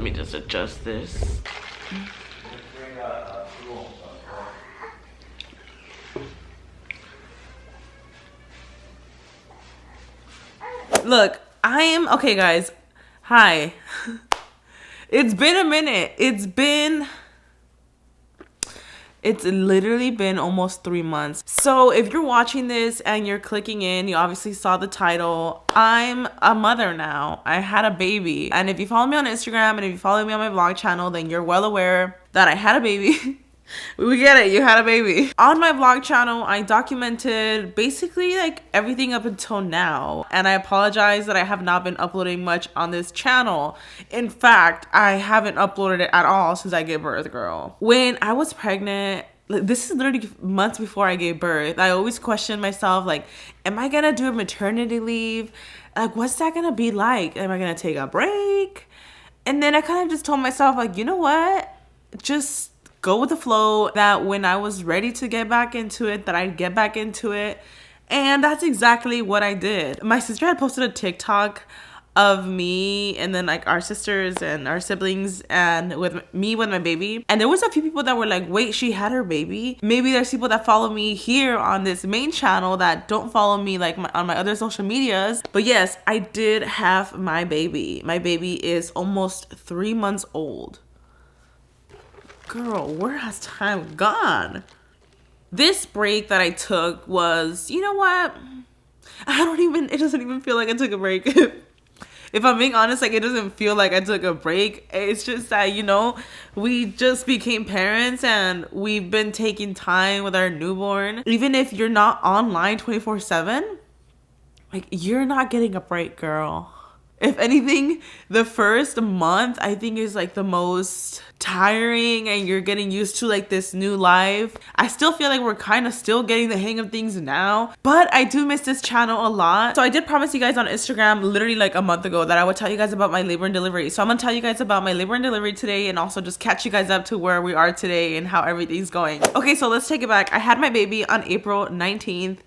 me just adjust this. Look, okay guys. Hi. It's been a minute. It's literally been almost 3 months. So if you're watching this and you're clicking in, you obviously saw the title. I'm a mother now. I had a baby. And if you follow me on Instagram and if you follow me on my vlog channel, then you're well aware that I had a baby. We get it, you had a baby. On my vlog channel, I documented basically like everything up until now. And I apologize that I have not been uploading much on this channel. In fact, I haven't uploaded it at all since I gave birth, girl. When I was pregnant, this is literally months before I gave birth, I always questioned myself, like, am I gonna do a maternity leave? Like, what's that gonna be like? Am I gonna take a break? And then I kind of just told myself, like, you know what? Just go with the flow, that when I was ready to get back into it, that I'd get back into it. And that's exactly what I did. My sister had posted a TikTok of me and then like our sisters and our siblings and with me with my baby. And there was a few people that were like, wait, she had her baby? Maybe there's people that follow me here on this main channel that don't follow me like on my other social medias. But yes, I did have my baby. My baby is almost 3 months old. Girl, where has time gone? This break that I took was, you know what? It doesn't even feel like I took a break. If I'm being honest, like, it doesn't feel like I took a break. It's just that, you know, we just became parents and we've been taking time with our newborn. Even if you're not online 24/7, like, you're not getting a break, girl. If anything, the first month I think is like the most tiring and you're getting used to like this new life. I still feel like we're kind of still getting the hang of things now, but I do miss this channel a lot. So I did promise you guys on Instagram literally like a month ago that I would tell you guys about my labor and delivery. So I'm gonna tell you guys about my labor and delivery today and also just catch you guys up to where we are today and how everything's going. Okay, so let's take it back. I had my baby on April 19th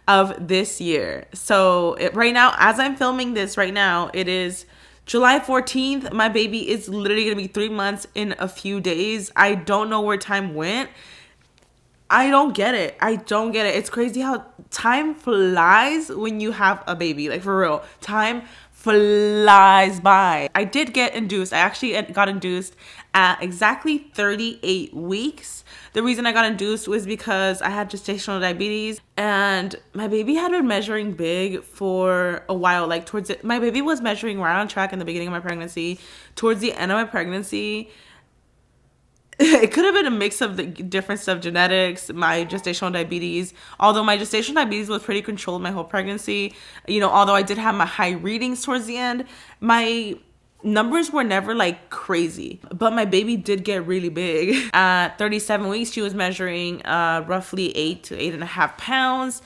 of this year. So right now, as I'm filming this right now, it is July 14th. My baby is literally gonna be 3 months in a few days. I don't know where time went. I don't get it. It's crazy how time flies when you have a baby. Like, for real, time flies by. I did get induced. I actually got induced at exactly 38 weeks. The reason I got induced was because I had gestational diabetes and my baby had been measuring big for a while. Like, my baby was measuring right on track in the beginning of my pregnancy. Towards the end of my pregnancy, it could have been a mix of the different stuff, genetics, my gestational diabetes. Although my gestational diabetes was pretty controlled my whole pregnancy, you know, although I did have my high readings towards the end, my numbers were never like crazy, but my baby did get really big. At 37 weeks, she was measuring roughly 8 to 8.5 pounds.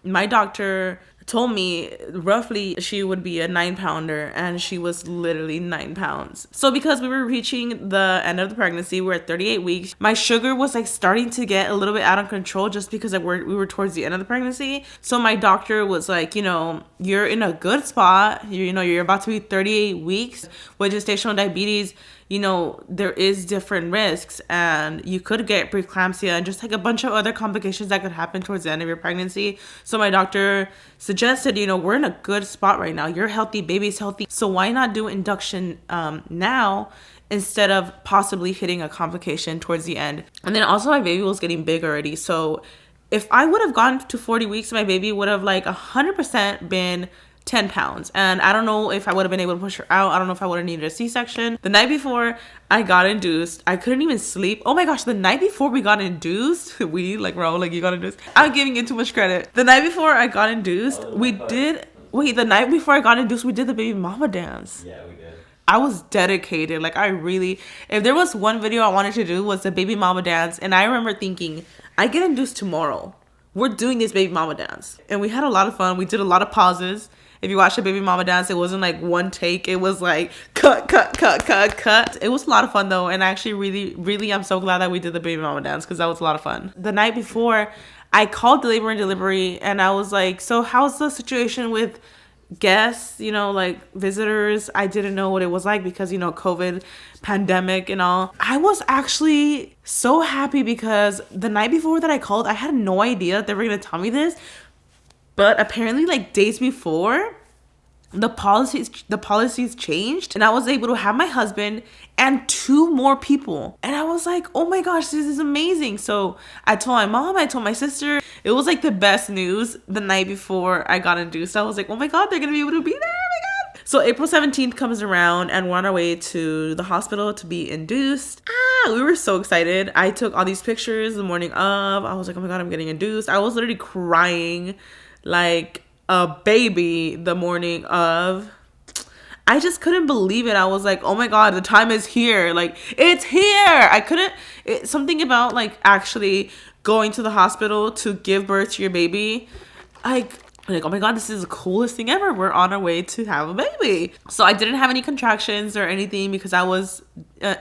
My doctor told me roughly she would be a 9-pounder, and she was literally 9 pounds. So because we were reaching the end of the pregnancy, we're at 38 weeks, my sugar was like starting to get a little bit out of control just because we were towards the end of the pregnancy. So my doctor was like, you know, you're in a good spot. You're about to be 38 weeks with gestational diabetes. You know, there is different risks and you could get preeclampsia and just like a bunch of other complications that could happen towards the end of your pregnancy. So my doctor suggested, you know, we're in a good spot right now. You're healthy, baby's healthy. So why not do induction now instead of possibly hitting a complication towards the end? And then also my baby was getting big already. So if I would have gone to 40 weeks, my baby would have like 100% been 10 pounds. And I don't know if I would have been able to push her out. I don't know if I would have needed a C-section. The night before I got induced, I couldn't even sleep. Oh my gosh, the night before we got induced, you got induced. I'm giving you too much credit. The night before I got induced, the night before I got induced, we did the baby mama dance. Yeah, we did. I was dedicated. Like, if there was one video I wanted to do was the baby mama dance. And I remember thinking, I get induced tomorrow. We're doing this baby mama dance. And we had a lot of fun. We did a lot of pauses. If you watch the baby mama dance, it wasn't like one take. It was like cut. It was a lot of fun though. And actually really, I'm so glad that we did the baby mama dance because that was a lot of fun. The night before, I called the labor and delivery and I was like, so how's the situation with guests, like visitors, I didn't know what it was like because, COVID pandemic and all. I was actually so happy because the night before that I called, I had no idea that they were going to tell me this. But apparently, like, days before, the policies changed, and I was able to have my husband and 2 more people. And I was like, oh my gosh, this is amazing. So I told my mom, I told my sister. It was like the best news the night before I got induced. I was like, oh my God, they're gonna be able to be there. Oh my God. So April 17th comes around, and we're on our way to the hospital to be induced. We were so excited. I took all these pictures the morning of. I was like, oh my God, I'm getting induced. I was literally crying like a baby the morning of. I just couldn't believe it. I was like, oh my God, the time is here. Like, it's here. Something about like actually going to the hospital to give birth to your baby. Like, oh my God, this is the coolest thing ever. We're on our way to have a baby. So I didn't have any contractions or anything because I was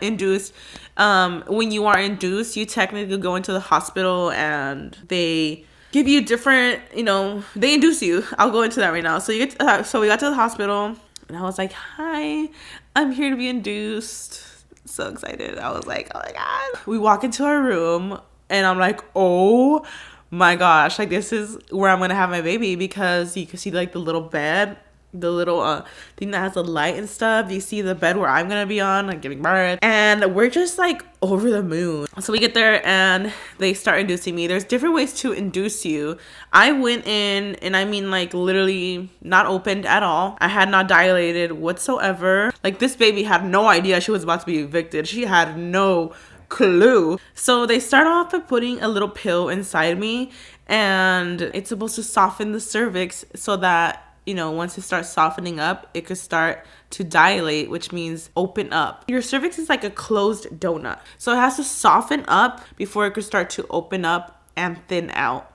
induced. When you are induced, you technically go into the hospital and they give you different, they induce you. I'll go into that right now. So we got to the hospital, and I was like, hi, I'm here to be induced. So excited. I was like, oh my God. We walk into our room, and I'm like, oh my gosh, like this is where I'm gonna have my baby, because you can see like the little bed, the little thing that has a light and stuff. You see the bed where I'm gonna be on, like giving birth, and we're just like over the moon. So we get there and they start inducing me. There's different ways to induce you. I went in, and I mean like literally not opened at all. I had not dilated whatsoever. Like this baby had no idea she was about to be evicted. She had no clue. So they start off by putting a little pill inside me, and it's supposed to soften the cervix so that once it starts softening up, it could start to dilate, which means open up. Your cervix is like a closed donut. So it has to soften up before it could start to open up and thin out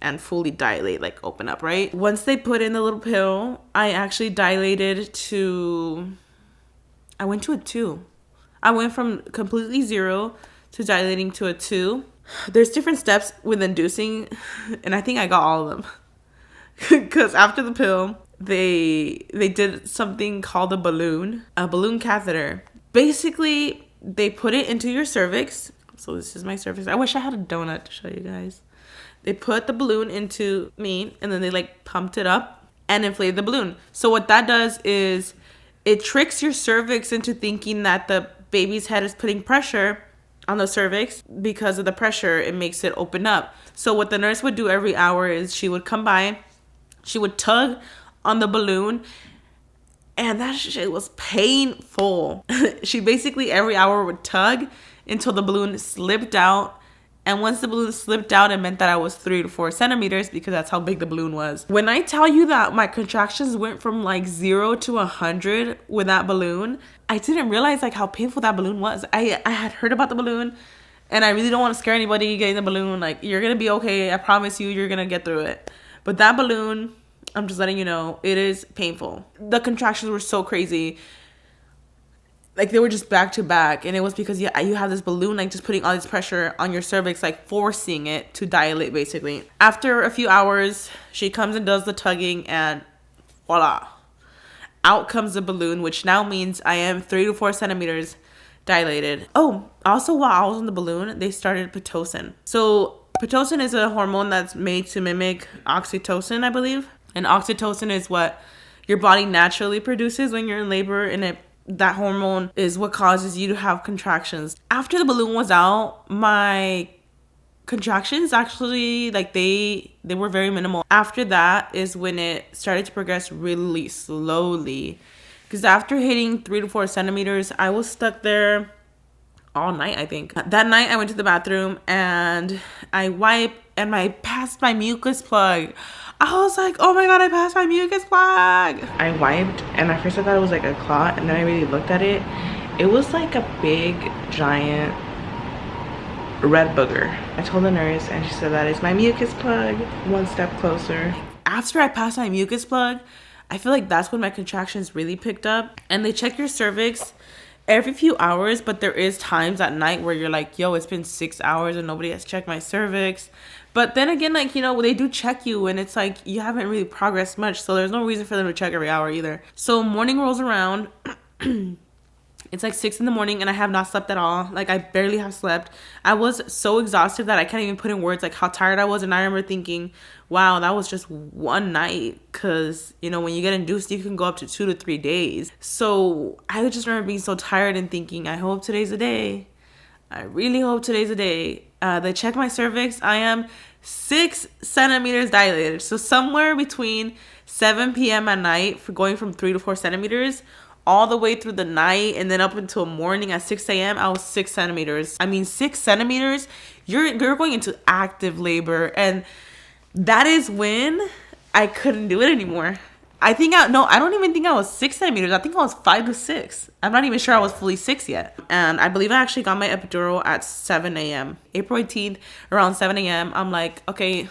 and fully dilate, like open up, right? Once they put in the little pill, I actually dilated I went to a 2. I went from completely 0 to dilating to a 2. There's different steps with inducing, and I think I got all of them. Because after the pill, they did something called a balloon catheter. Basically, they put it into your cervix. So this is my cervix. I wish I had a donut to show you guys. They put the balloon into me, and then they like pumped it up and inflated the balloon. So what that does is it tricks your cervix into thinking that the baby's head is putting pressure on the cervix. Because of the pressure, it makes it open up. So what the nurse would do every hour is she would come by. She would tug on the balloon, and that shit was painful. She basically every hour would tug until the balloon slipped out. And once the balloon slipped out, it meant that I was 3 to 4 centimeters, because that's how big the balloon was. When I tell you that my contractions went from like 0 to 100 with that balloon, I didn't realize like how painful that balloon was. I had heard about the balloon, and I really don't want to scare anybody getting the balloon. Like, you're going to be okay. I promise you, you're going to get through it. But that balloon, I'm just letting you know, it is painful. The contractions were so crazy. Like, they were just back to back. And it was because you have this balloon, like, just putting all this pressure on your cervix, like, forcing it to dilate, basically. After a few hours, she comes and does the tugging, and voila. Out comes the balloon, which now means I am 3 to 4 centimeters dilated. Oh, also while I was on the balloon, they started Pitocin. So Pitocin is a hormone that's made to mimic oxytocin, I believe. And oxytocin is what your body naturally produces when you're in labor, and that hormone is what causes you to have contractions. After the balloon was out, my contractions actually, like, they were very minimal. After that is when it started to progress really slowly. Because after hitting 3 to 4 centimeters, I was stuck there all night, I think. That night, I went to the bathroom and I wiped, and I passed my mucus plug. I was like, oh my God, I passed my mucus plug. I wiped, and at first I thought it was like a clot, and then I really looked at it. It was like a big, giant red booger. I told the nurse, and she said, that is my mucus plug. One step closer. After I passed my mucus plug, I feel like that's when my contractions really picked up. And they check your cervix every few hours, but there is times at night where you're like, yo, it's been 6 hours and nobody has checked my cervix. But then again, like, you know, they do check you and it's like you haven't really progressed much. So there's no reason for them to check every hour either. So morning rolls around. It's like 6 in the morning and I have not slept at all. Like, I barely have slept. I was so exhausted that I can't even put in words like how tired I was. And I remember thinking, wow, that was just one night. Because, you know, when you get induced, you can go up to 2 to 3 days. So I just remember being so tired and thinking, I hope today's a day. I really hope today's a day. They checked my cervix. I am 6 centimeters dilated. So somewhere between 7 p.m. at night, for going from 3 to 4 centimeters, all the way through the night and then up until morning at 6 a.m., I was 6 centimeters. I mean, 6 centimeters, you're going into active labor. And that is when I couldn't do it anymore. I don't even think I was 6 centimeters. I think I was 5 to 6. I'm not even sure I was fully 6 yet. And I believe I actually got my epidural at 7 a.m. April 18th, around 7 a.m. I'm like, okay,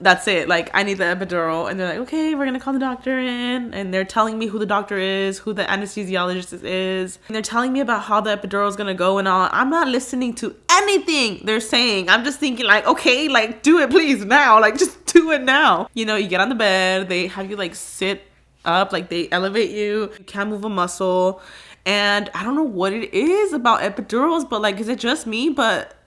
that's it. Like, I need the epidural. And they're like, okay, we're gonna call the doctor in. And they're telling me who the doctor is, who the anesthesiologist is. And they're telling me about how the epidural is gonna go and all. I'm not listening to anything they're saying. I'm just thinking like, okay, like, do it please now. Like, just do it now. You know, you get on the bed, they have you like sit up, like they elevate you. You can't move a muscle. And I don't know what it is about epidurals, but like, is it just me?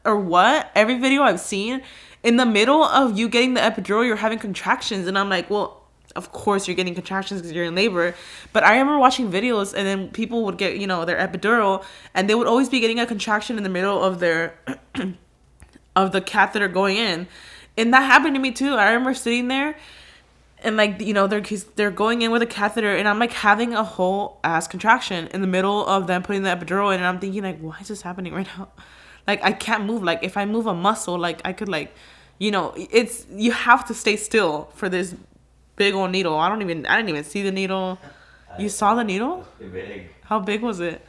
Or what? Every video I've seen, in the middle of you getting the epidural, you're having contractions. And I'm like, well, of course you're getting contractions because you're in labor. But I remember watching videos and then people would get, you know, their epidural and they would always be getting a contraction in the middle of their, of the catheter going in. And that happened to me too. I remember sitting there and like, you know, they're going in with a catheter and I'm like having a whole ass contraction in the middle of them putting the epidural in. And I'm thinking like, why is this happening right now? Like, I can't move. Like, if I move a muscle, like, I could, like, you know, you have to stay still for this big old needle. I didn't even see the needle. You saw the needle? It was big. How big was it?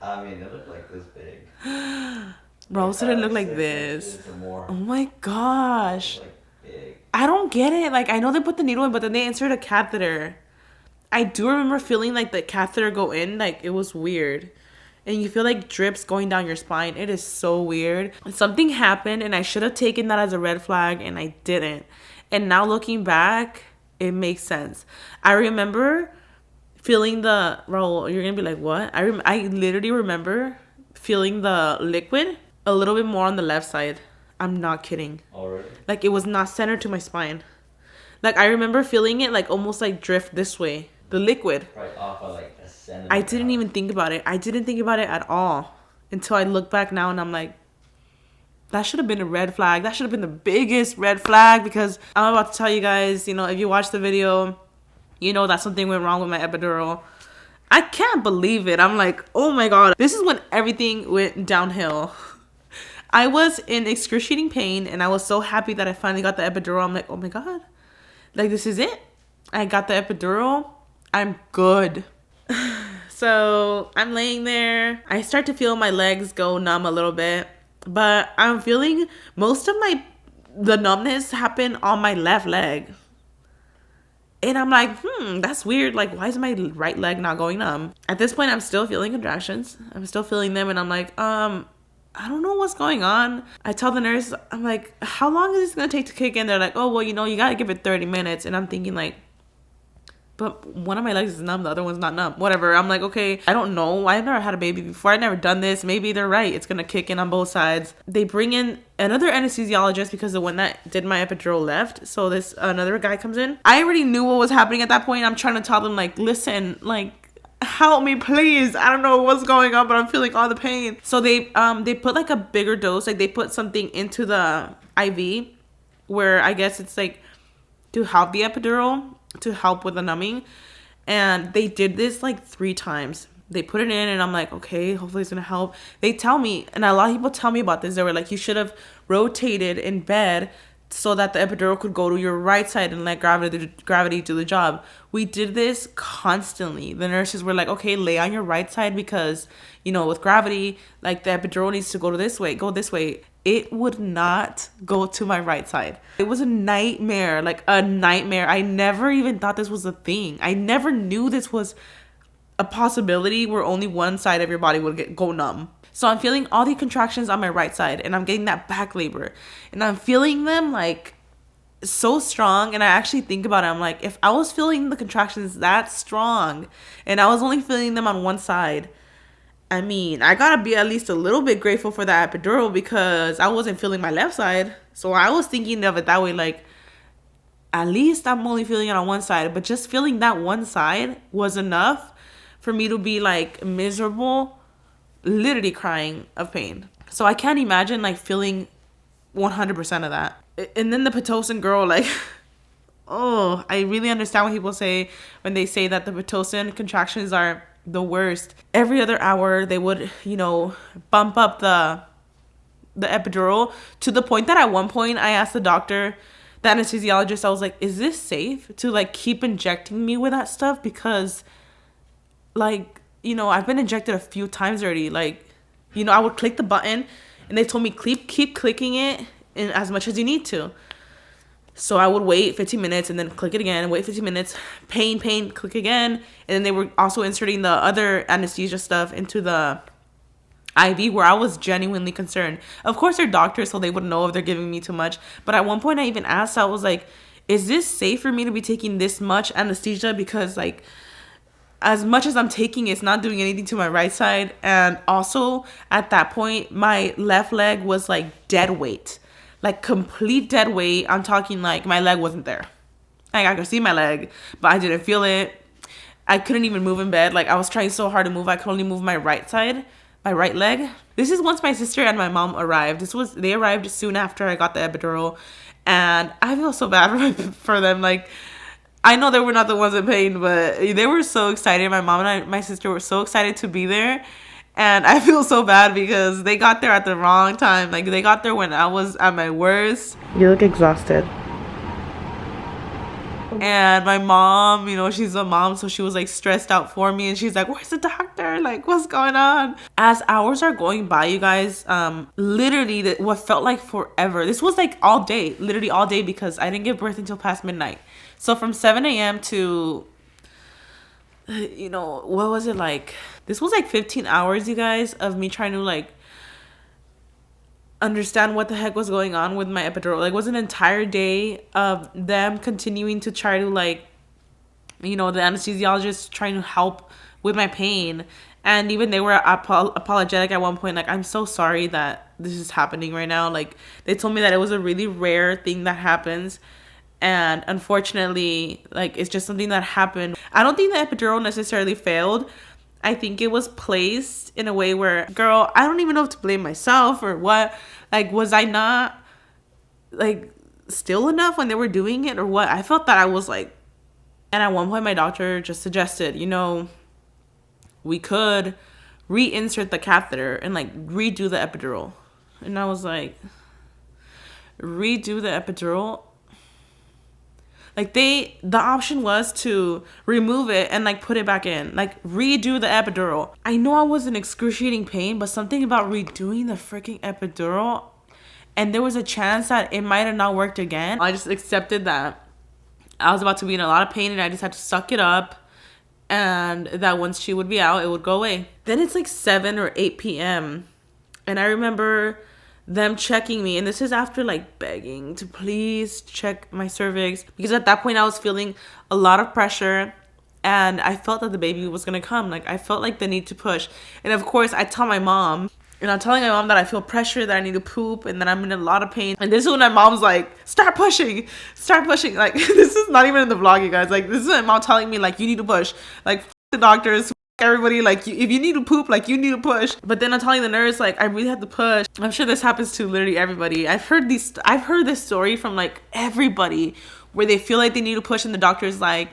I mean, it looked like this big. Rose didn't look like this. More. Oh my gosh. Like big. I don't get it. Like, I know they put the needle in, but then they insert a catheter. I do remember feeling like the catheter go in. Like, it was weird. And you feel like drips going down your spine. It is so weird. Something happened and I should have taken that as a red flag and I didn't. And now looking back, it makes sense. I remember feeling Raul, you're going to be like, what? I literally remember feeling the liquid a little bit more on the left side. I'm not kidding. Already? Like, it was not centered to my spine. Like, I remember feeling it like almost like drift this way. The liquid. Right off of like a centimeter. I didn't even think about it. I didn't think about it at all until I look back now and I'm like, that should have been a red flag. That should have been the biggest red flag because I'm about to tell you guys, you know, if you watch the video, you know that something went wrong with my epidural. I can't believe it. I'm like, oh my God. This is when everything went downhill. I was in excruciating pain and I was so happy that I finally got the epidural. I'm like, oh my God. Like, this is it. I got the epidural. I'm good. So I'm laying there. I start to feel my legs go numb a little bit, but I'm feeling most of the numbness happen on my left leg. And I'm like, that's weird. Like, why is my right leg not going numb? At this point, I'm still feeling contractions. I'm still feeling them. And I'm like, I don't know what's going on. I tell the nurse, I'm like, how long is this going to take to kick in? They're like, oh, well, you know, you got to give it 30 minutes. And I'm thinking like, but one of my legs is numb, the other one's not numb. Whatever. I'm like, okay, I don't know. I've never had a baby before. I've never done this. Maybe they're right. It's going to kick in on both sides. They bring in another anesthesiologist because the one that did my epidural left. So this another guy comes in. I already knew what was happening at that point. I'm trying to tell them like, listen, like, help me, please. I don't know what's going on, but I'm feeling all the pain. So they put like a bigger dose. Like they put something into the IV where I guess it's like to help the epidural, to help with the numbing. And they did this like 3 times. They put it in and I'm like, okay, hopefully it's gonna help. They tell me, and a lot of people tell me about this, they were like, you should have rotated in bed so that the epidural could go to your right side and let gravity do the job. We did this constantly. The nurses were like, okay, lay on your right side because, you know, with gravity, like the epidural needs to go this way. It would not go to my right side. It was a nightmare, like a nightmare. I never even thought this was a thing. I never knew this was a possibility where only one side of your body would go numb. So I'm feeling all the contractions on my right side, and I'm getting that back labor, and I'm feeling them like so strong. And I actually think about it, I'm like, if I was feeling the contractions that strong and I was only feeling them on one side, I mean, I gotta be at least a little bit grateful for that epidural, because I wasn't feeling my left side. So I was thinking of it that way, like, at least I'm only feeling it on one side. But just feeling that one side was enough for me to be like miserable, literally crying of pain. So I can't imagine like feeling 100% of that. And then the Pitocin girl, like, oh, I really understand what people say when they say that the Pitocin contractions are the worst. Every other hour they would, bump up the epidural, to the point that at one point I asked the doctor, the anesthesiologist, I was like, is this safe to like keep injecting me with that stuff? Because like, I've been injected a few times already. Like, I would click the button and they told me keep clicking it in as much as you need to. So I would wait 15 minutes and then click it again, wait 15 minutes, pain, click again. And then they were also inserting the other anesthesia stuff into the IV, where I was genuinely concerned. Of course, they're doctors, so they would know if they're giving me too much. But at one point, I even asked, I was like, is this safe for me to be taking this much anesthesia? Because, like, as much as I'm taking, it's not doing anything to my right side. And also, at that point, my left leg was, like, dead weight. Like, complete dead weight. I'm talking, like, my leg wasn't there. Like, I could see my leg, but I didn't feel it. I couldn't even move in bed. Like, I was trying so hard to move. I could only move my right side, my right leg. This is once my sister and my mom arrived. They arrived soon after I got the epidural. And I feel so bad for them. Like, I know they were not the ones in pain, but they were so excited. My mom and my sister were so excited to be there. And I feel so bad because they got there at the wrong time. Like, they got there when I was at my worst. You look exhausted. And my mom, she's a mom, so she was like stressed out for me, and she's like, where's the doctor? Like, what's going on? As hours are going by, you guys, literally what felt like forever. This was like all day, literally all day, because I didn't give birth until past midnight. So from 7 a.m. to, what was it like? This was like 15 hours, you guys, of me trying to like understand what the heck was going on with my epidural. Like, it was an entire day of them continuing to try to like, the anesthesiologist trying to help with my pain. And even they were apologetic at one point. Like, I'm so sorry that this is happening right now. Like, they told me that it was a really rare thing that happens. And unfortunately, like, it's just something that happened. I don't think the epidural necessarily failed. I think it was placed in a way where, girl, I don't even know if to blame myself or what. Like, was I not, like, still enough when they were doing it or what? I felt that I was, like, and at one point my doctor just suggested, we could reinsert the catheter and, like, redo the epidural. And I was like, redo the epidural? Like, the option was to remove it and, like, put it back in. Like, redo the epidural. I know I was in excruciating pain, but something about redoing the freaking epidural, and there was a chance that it might have not worked again. I just accepted that I was about to be in a lot of pain, and I just had to suck it up, and that once she would be out, it would go away. Then it's, like, 7 or 8 p.m., and I remember them checking me, and this is after like begging to please check my cervix, because at that point I was feeling a lot of pressure, and I felt that the baby was gonna come. Like, I felt like the need to push. And of course I tell my mom, and I'm telling my mom that I feel pressure, that I need to poop, and that I'm in a lot of pain. And this is when my mom's like, start pushing. Like, this is not even in the vlog, you guys. Like, this is my mom telling me, like, you need to push. Like, f the doctors, everybody, like, if you need to poop, like, you need to push. But then I'm telling the nurse, like, I really have to push. I'm sure this happens to literally everybody. I've heard this story from like everybody, where they feel like they need to push, and the doctor's like,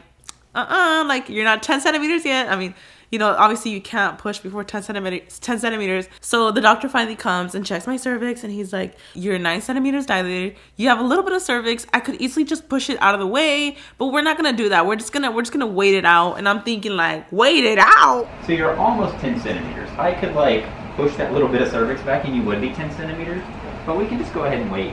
like, you're not 10 centimeters yet. I mean, obviously you can't push before 10 centimeters. So the doctor finally comes and checks my cervix, and he's like, you're 9 centimeters dilated. You have a little bit of cervix. I could easily just push it out of the way, but we're not gonna do that. We're just gonna wait it out. And I'm thinking, like, wait it out? So you're almost 10 centimeters. I could like push that little bit of cervix back and you would be 10 centimeters, but we can just go ahead and wait.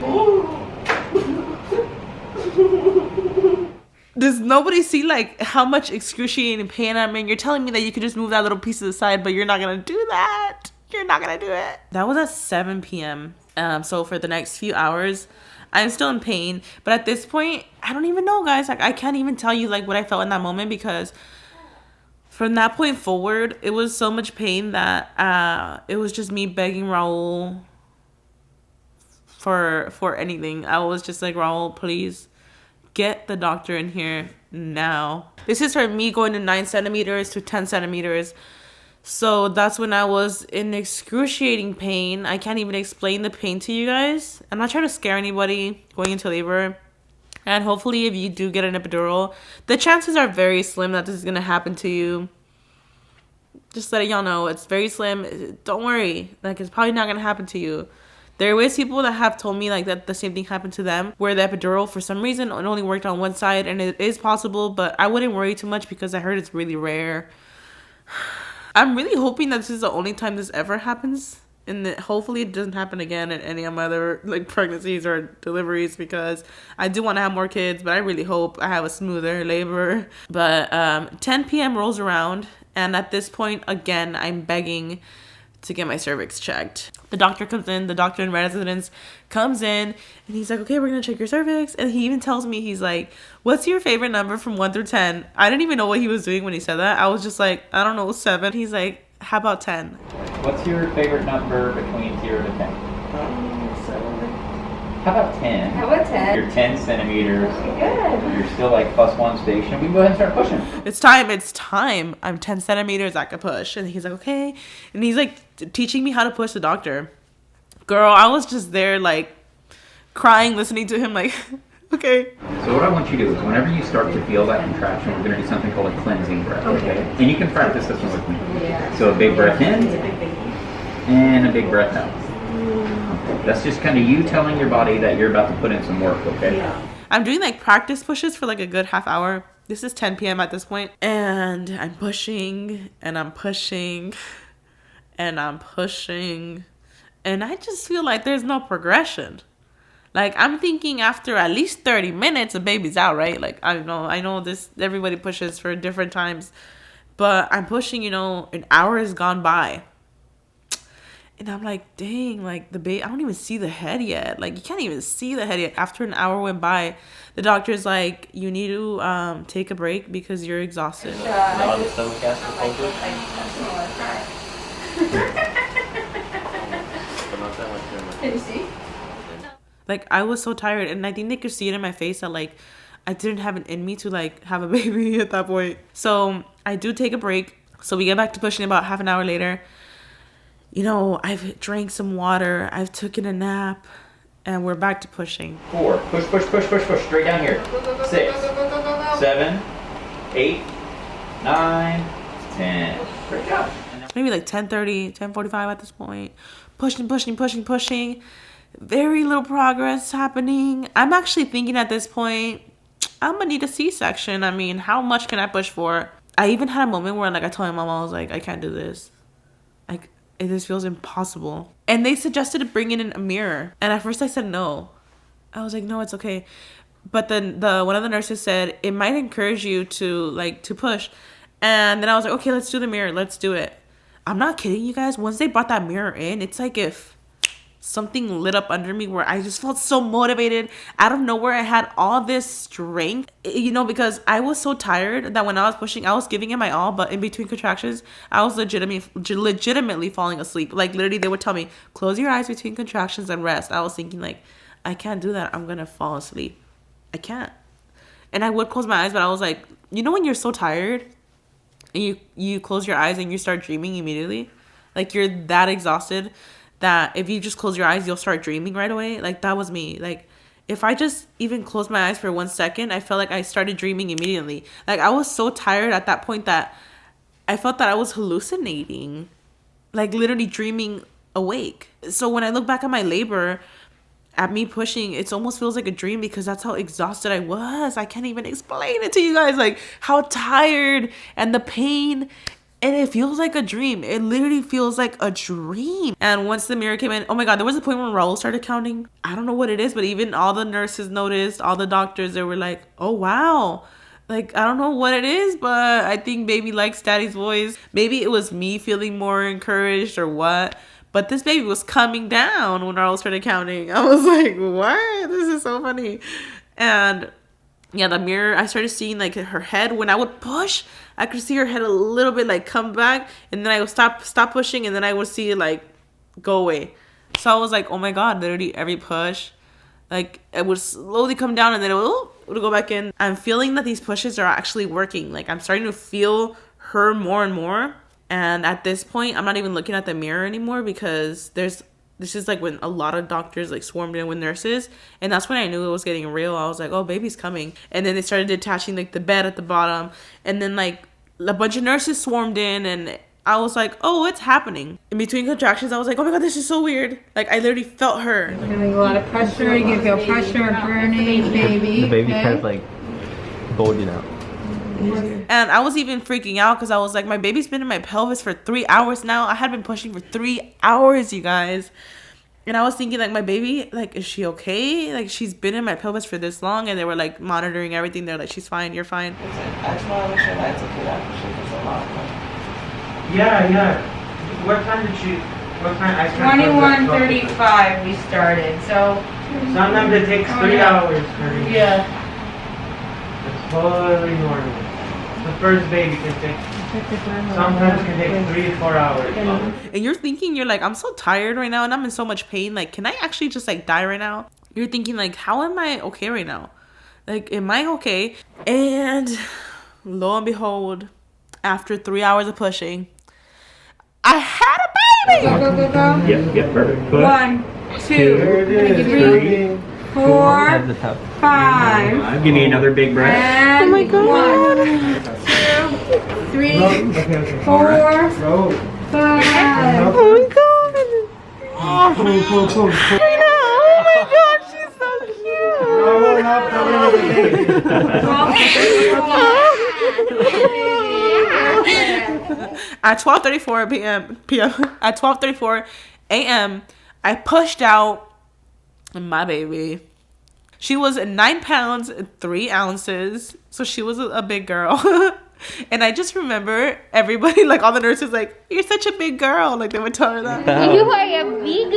Does nobody see like how much excruciating pain I'm in? You're telling me that you could just move that little piece to the side, but you're not gonna do that? You're not gonna do it. That was at 7 p.m. So for the next few hours, I'm still in pain. But at this point, I don't even know, guys. Like, I can't even tell you like what I felt in that moment, because from that point forward, it was so much pain that it was just me begging Raul for anything. I was just like, Raul, please get the doctor in here now. This is from me going to 9 centimeters to 10 centimeters. So that's when I was in excruciating pain. I can't even explain the pain to you guys. I'm not trying to scare anybody going into labor. And hopefully if you do get an epidural, the chances are very slim that this is going to happen to you. Just letting y'all know, it's very slim. Don't worry. Like, it's probably not going to happen to you. There is people that have told me like that the same thing happened to them, where the epidural for some reason it only worked on one side, and it is possible, but I wouldn't worry too much because I heard it's really rare. I'm really hoping that this is the only time this ever happens, and that hopefully it doesn't happen again in any of my other like pregnancies or deliveries, because I do want to have more kids, but I really hope I have a smoother labor. But 10 p.m. rolls around, and at this point, again, I'm begging to get my cervix checked. The doctor comes in, the doctor in residence comes in, and he's like, okay, we're gonna check your cervix. And he even tells me, he's like, what's your favorite number from 1 through 10? I didn't even know what he was doing when he said that. I was just like, I don't know, 7. He's like, how about 10? What's your favorite number between 0 to 10? 7. How about 10? How about 10? You're 10 centimeters. Good. You're still like +1 station. We can go ahead and start pushing. It's time. I'm 10 centimeters, I can push. And he's like, okay. And he's like teaching me how to push the doctor. Girl, I was just there like crying, listening to him like, okay. So what I want you to do is whenever you start to feel that contraction, we're going to do something called a cleansing breath, okay? And you can practice this one with me. Yeah. So a big breath in and a big breath out. That's just kind of you telling your body that you're about to put in some work, okay? Yeah. I'm doing like practice pushes for like a good half hour. This is 10 p.m. at this point. And I'm pushing and I'm pushing and I'm pushing. And I just feel like there's no progression. Like, I'm thinking after at least 30 minutes, the baby's out, right? Like, I know this, everybody pushes for different times. But I'm pushing, an hour has gone by. And I'm like, dang, like the baby, I don't even see the head yet. Like, you can't even see the head yet. After an hour went by, the doctor's like, you need to take a break because you're exhausted. Can you see? Like, I was so tired, and I think they could see it in my face that like I didn't have it in me to like have a baby at that point. So I do take a break. So we get back to pushing about half an hour later. I've drank some water, I've taken a nap, and we're back to pushing. 4. Push. Straight down here. 6, 7, 8, 9, 10. Great job. Maybe like 10:30, 10:45 at this point. Pushing. Very little progress happening. I'm actually thinking at this point, I'm gonna need a C-section. I mean, how much can I push for? I even had a moment where like I told my mom, I was like, I can't do this. Like, this feels impossible. And they suggested bringing in a mirror. And at first I said no. I was like, no, it's okay. But then one of the nurses said, it might encourage you to push. And then I was like, okay, let's do the mirror. Let's do it. I'm not kidding you guys. Once they brought that mirror in, it's like if something lit up under me where I just felt so motivated. Out of nowhere, I had all this strength, because I was so tired that when I was pushing, I was giving it my all, but in between contractions, I was legitimately falling asleep. Like, literally, they would tell me, close your eyes between contractions and rest. I was thinking, like, I can't do that. I'm going to fall asleep. I can't. And I would close my eyes, but I was like, when you're so tired and you close your eyes and you start dreaming immediately? Like, you're that exhausted that if you just close your eyes, you'll start dreaming right away. Like, that was me. Like, if I just even closed my eyes for 1 second, I felt like I started dreaming immediately. Like, I was so tired at that point that I felt that I was hallucinating. Like, literally dreaming awake. So when I look back at my labor, at me pushing, it almost feels like a dream because that's how exhausted I was. I can't even explain it to you guys. Like, how tired and the pain. And it feels like a dream. It literally feels like a dream. And once the mirror came in, oh my God, there was a point when Raul started counting. I don't know what it is, but even all the nurses noticed, all the doctors, they were like, oh wow, Like, I don't know what it is, but I think baby likes daddy's voice. Maybe it was me feeling more encouraged or what. But this baby was coming down when Raul started counting. I was like, what? This is so funny. And yeah, the mirror, I started seeing like her head. When I would push, I could see her head a little bit like come back. And then I would stop pushing. And then I would see it like go away. So I was like, oh my God, literally every push. Like, it would slowly come down and then it would go back in. I'm feeling that these pushes are actually working. Like, I'm starting to feel her more and more. And at this point, I'm not even looking at the mirror anymore because this is like when a lot of doctors like swarmed in with nurses. And that's when I knew it was getting real. I was like, oh, baby's coming. And then they started detaching like the bed at the bottom. And then like a bunch of nurses swarmed in and I was like, oh, what's happening? In between contractions, I was like, oh my God, this is so weird. Like, I literally felt her. Feeling a lot of pressure. You can feel pressure burning, baby. The baby's kind of like bulging out. And I was even freaking out because I was like, my baby's been in my pelvis for 3 hours now. I had been pushing for 3 hours, you guys. And I was thinking, like, my baby, like, is she okay? Like, she's been in my pelvis for this long. And they were, like, monitoring everything. They're like, she's fine. You're fine. Yeah. What time? I can't 21:35 we started, so. Sometimes it takes 3 hours for me. Yeah. It's totally normal. The first baby can take, sometimes it can take 3 to 4 hours. And you're thinking, you're like, I'm so tired right now and I'm in so much pain. Like, can I actually just, like, die right now? You're thinking, like, how am I okay right now? Like, am I okay? And lo and behold, after 3 hours of pushing, I had a baby! Go. Yep, perfect. Push. 1, 2, 3, 4, 5. Give me another big breath. And Oh my God. 1, 2, 3, Okay. 4, Roll. 5. Oh my God. Pull. Oh my God, she's so cute. Roll up, At 12:34 p.m. At 12:34 a.m. I pushed out my baby. She was 9 pounds 3 ounces, so she was a big girl. And I just remember everybody, like all the nurses, like, you're such a big girl. Like they would tell her that. You are a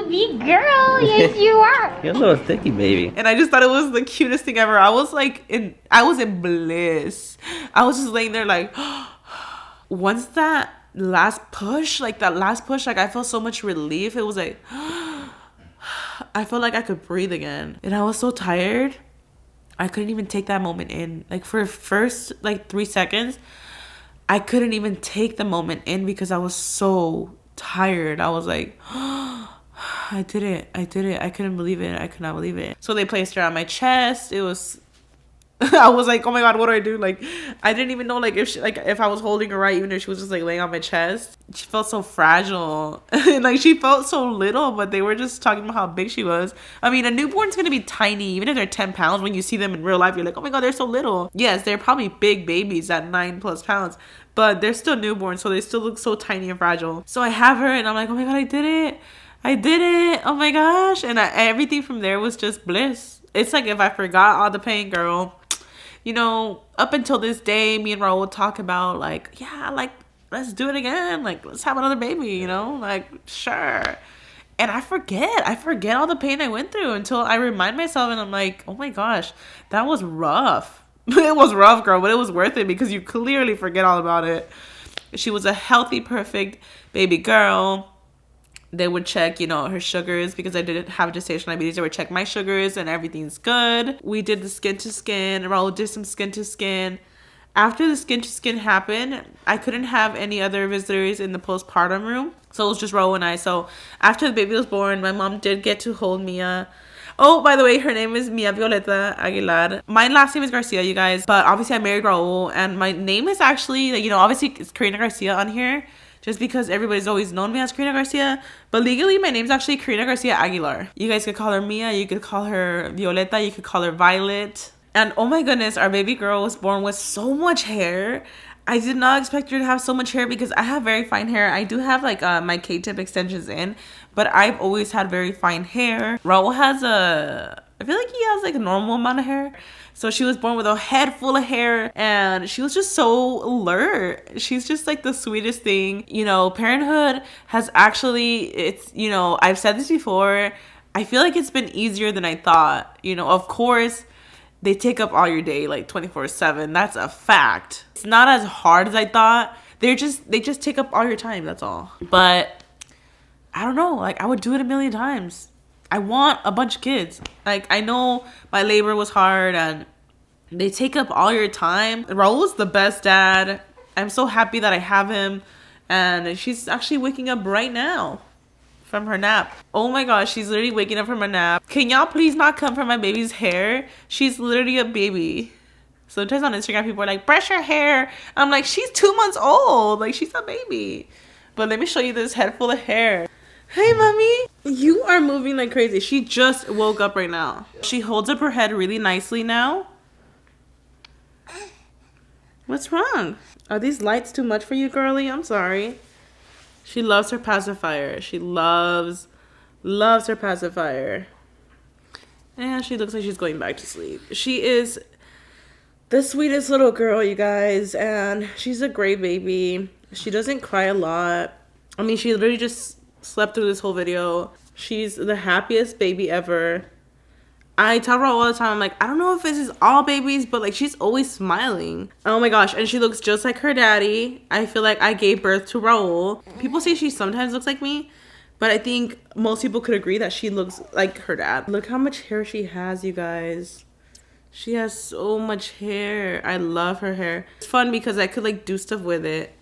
big girl. Yes, you are. You're a little sticky, baby. And I just thought it was the cutest thing ever. I was in bliss. I was just laying there like, once that last push, like I felt so much relief. It was like, I felt like I could breathe again. And I was so tired. I couldn't even take that moment in. Like for first like 3 seconds, I couldn't even take the moment in because I was so tired. I was like, I did it. I couldn't believe it. I could not believe it. So they placed her on my chest. It was, I was like, oh my God, what do I do? Like, I didn't even know like if I was holding her right, even if she was just like laying on my chest. She felt so fragile. Like she felt so little, but they were just talking about how big she was. I mean, a newborn's gonna be tiny, even if they're 10 pounds. When you see them in real life, you're like, oh my God, they're so little. Yes, they're probably big babies at 9+ pounds, but they're still newborn, so they still look so tiny and fragile. So I have her and I'm like, oh my God, I did it. Oh my gosh. And everything from there was just bliss. It's like if I forgot all the pain, girl. You know, up until this day, me and Raul would talk about like, yeah, like, let's do it again. Like, let's have another baby, you know, like, sure. And I forget all the pain I went through until I remind myself and I'm like, oh my gosh, that was rough. It was rough, girl, but it was worth it because you clearly forget all about it. She was a healthy, perfect baby girl. They would check, you know, her sugars because I didn't have gestational diabetes. They would check my sugars and everything's good. We did the skin to skin. Raul did some skin to skin. After the skin to skin happened, I couldn't have any other visitors in the postpartum room. So it was just Raul and I. So after the baby was born, my mom did get to hold Mia. Oh, by the way, her name is Mia Violeta Aguilar. My last name is Garcia, you guys. But obviously I married Raul. And my name is actually, you know, obviously it's Karina Garcia on here. Just because everybody's always known me as Karina Garcia. But legally, my name's actually Karina Garcia Aguilar. You guys could call her Mia. You could call her Violeta. You could call her Violet. And oh my goodness, our baby girl was born with so much hair. I did not expect her to have so much hair because I have very fine hair. I do have like my K-tip extensions in. But I've always had very fine hair. Raul has a I feel like he has like a normal amount of hair. So she was born with a head full of hair and she was just so alert. She's just like the sweetest thing. You know, parenthood has actually, it's, you know, I've said this before. I feel like it's been easier than I thought. You know, of course, they take up all your day like 24/7. That's a fact. It's not as hard as I thought. They just take up all your time, that's all. But I don't know, like I would do it a million times. I want a bunch of kids. Like, I know my labor was hard and they take up all your time. Raul's the best dad. I'm so happy that I have him. And she's actually waking up right now from her nap. Oh my gosh, she's literally waking up from her nap. Can y'all please not come for my baby's hair? She's literally a baby. Sometimes on Instagram, people are like, brush her hair. I'm like, she's 2 months old. Like, she's a baby. But let me show you this head full of hair. Hey, mommy. You are moving like crazy. She just woke up right now. She holds up her head really nicely now. What's wrong? Are these lights too much for you, girly? I'm sorry. She loves her pacifier. She loves her pacifier. And she looks like she's going back to sleep. She is the sweetest little girl, you guys. And she's a great baby. She doesn't cry a lot. I mean, she literally just slept through this whole video. She's the happiest baby ever. I tell her all the time, I'm like, I don't know if this is all babies, but like she's always smiling. Oh my gosh, and she looks just like her daddy. I feel like I gave birth to Raul. People say she sometimes looks like me, but I think most people could agree that she looks like her dad. Look how much hair she has, you guys. She has so much hair. I love her hair. It's fun because I could like do stuff with it,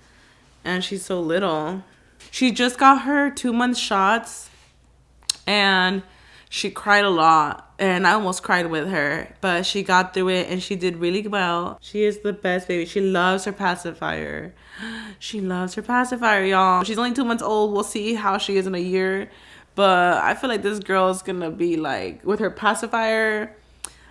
and she's so little. She just got her 2-month shots and she cried a lot and I almost cried with her, but she got through it and she did really well. She is the best baby. She loves her pacifier. She loves her pacifier, y'all. She's only 2 months old. We'll see how she is in a year, but I feel like this girl is gonna be like, with her pacifier,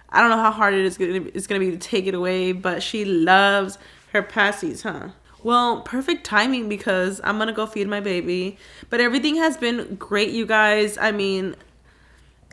I don't know how hard it's gonna be to take it away, but she loves her passies, huh? Well, perfect timing because I'm gonna go feed my baby. But everything has been great, you guys. I mean,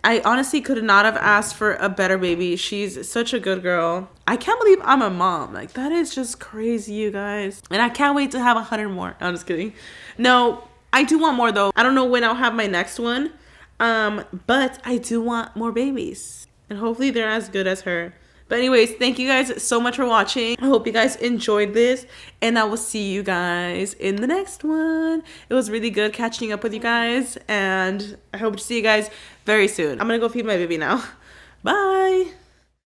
I honestly could not have asked for a better baby. She's such a good girl. I can't believe I'm a mom. Like, that is just crazy, you guys. And I can't wait to have 100 more. I'm just kidding. No, I do want more though. I don't know when I'll have my next one. But I do want more babies. And hopefully they're as good as her. But anyways, thank you guys so much for watching. I hope you guys enjoyed this. And I will see you guys in the next one. It was really good catching up with you guys. And I hope to see you guys very soon. I'm going to go feed my baby now. Bye.